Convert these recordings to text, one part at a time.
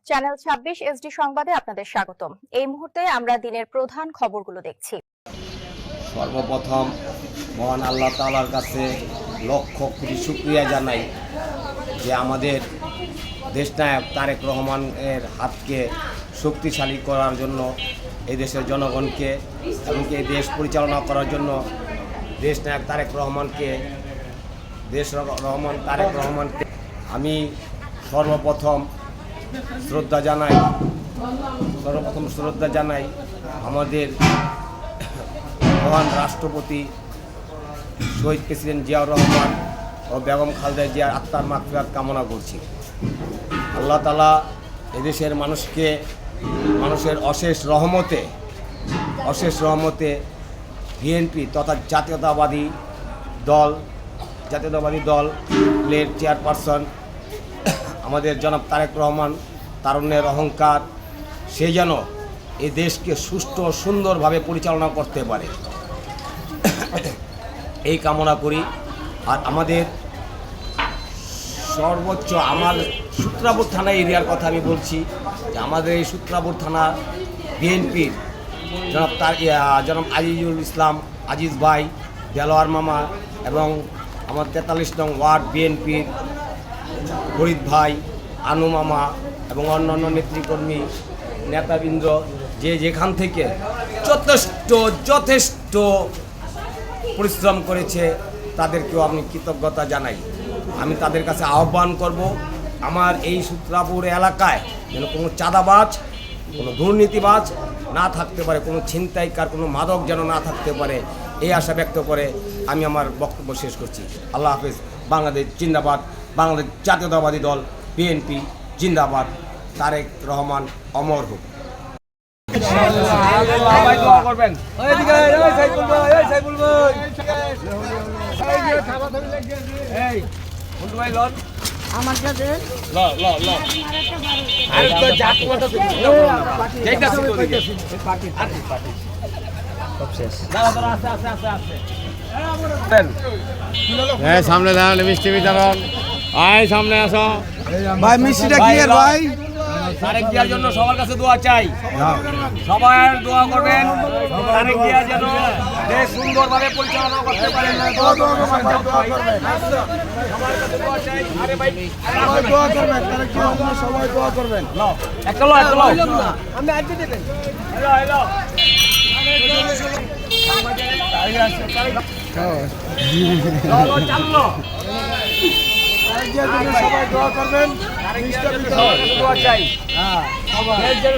Channel ২৬ SD সংবাদে আপনাদের স্বাগতম। এই মুহূর্তে আমরা দিনের প্রধান খবরগুলো দেখছি। সর্বপ্রথম মহান আল্লাহ তাআলার কাছে লক্ষ কোটি শুকরিয়া জানাই যে আমাদের দেশনায়ক তারেক রহমানের হাতকে শক্তিশালী করার জন্য এই দেশের জনগণকে এমনকি এই দেশ পরিচালনা করার জন্য দেশনায়ক তারেক রহমানকে আমি সর্বপ্রথম শ্রদ্ধা জানাই আমাদের মহান রাষ্ট্রপতি শহীদ প্রেসিডেন্ট জিয়াউর রহমান ও বেগম খালেদা জিয়ার আত্মার মাগফিরাত কামনা করছি। আল্লাহ তাআলা এদেশের মানুষের অশেষ রহমতে বিএনপি তথা জাতীয়তাবাদী দলের চেয়ারপারসন আমাদের জনাব তারেক রহমান তারুণ্যের অহংকার, সে যেন এ দেশকে সুষ্ঠু সুন্দরভাবে পরিচালনা করতে পারে এই কামনা করি। আর আমাদের সর্বোচ্চ আমার সূত্রাপুর থানা এরিয়ার কথা আমি বলছি যে আমাদের এই সূত্রাপুর থানা বিএনপির জনাব আজিজুল ইসলাম আজিজ ভাই, দেলোয়ার মামা এবং আমার ৪৩ নং ওয়ার্ড বিএনপির ফরিদ ভাই, আনু মামা এবং অন্যান্য নেতৃকর্মী নেতাবৃন্দ যে যেখান থেকে যথেষ্ট পরিশ্রম করেছে তাদেরকেও আমি কৃতজ্ঞতা জানাই। আমি তাদের কাছে আহ্বান করব আমার এই সূত্রাপুর এলাকায় যেন কোনো চাঁদাবাজ, কোনো দুর্নীতিবাজ না থাকতে পারে, কোনো ছিনতাইকার, কোনো মাদক যেন না থাকতে পারে, এই আশা ব্যক্ত করে আমি আমার বক্তব্য শেষ করছি। আল্লাহ হাফেজ। বাংলাদেশ জিন্দাবাদ, বাংলাদেশ জাতীয়তাবাদী দল বিএনপি জিন্দাবাদ, তারেক রহমান অমর হোক। সামনে দাঁড়ান, মিষ্টি বিতরণ। আয় সামনে আসো ভাই, মিষ্টিটা কি এর ভাই? তারেক জিয়ার জন্য সবার কাছে দোয়া চাই, সবাই দোয়া করবেন তারেক জিয়া যেন দেশ সুন্দরভাবে পরিচালনা করতে পারে। সবাই দোয়া করবেন।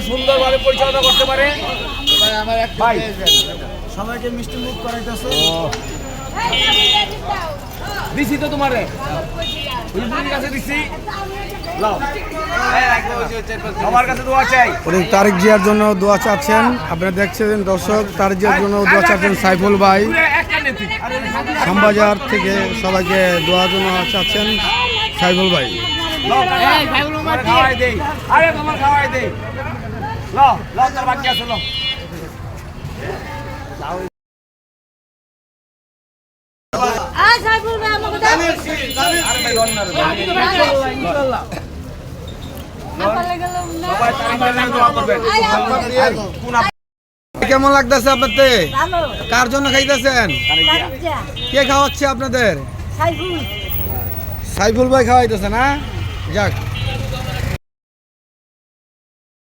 সুন্দরভাবে পরিচালনা করতে পারে। সবাইকে মিষ্টি মুখ করাইতেছে। দিছি তো তোমারে কাছে দিছি, সবার কাছে দোয়া চাই। তারেক জিয়ার জন্য দোয়া চাচ্ছেন, আপনারা দেখছেন দর্শক, তারেক জিয়ার জন্য দোয়া চাচ্ছেন সাইফুল ভাই শ্যামবাজার থেকে, সবাইকে দোয়ার জন্য চাচ্ছেন সাইফুল ভাই। কেমন লাগতেছে আপনাদের? কার জন্য খাইতেছেন? কে খাওয়াচ্ছে আপনাদের? সাইফুল ভাই খাওয়াইতেছে না? যাক।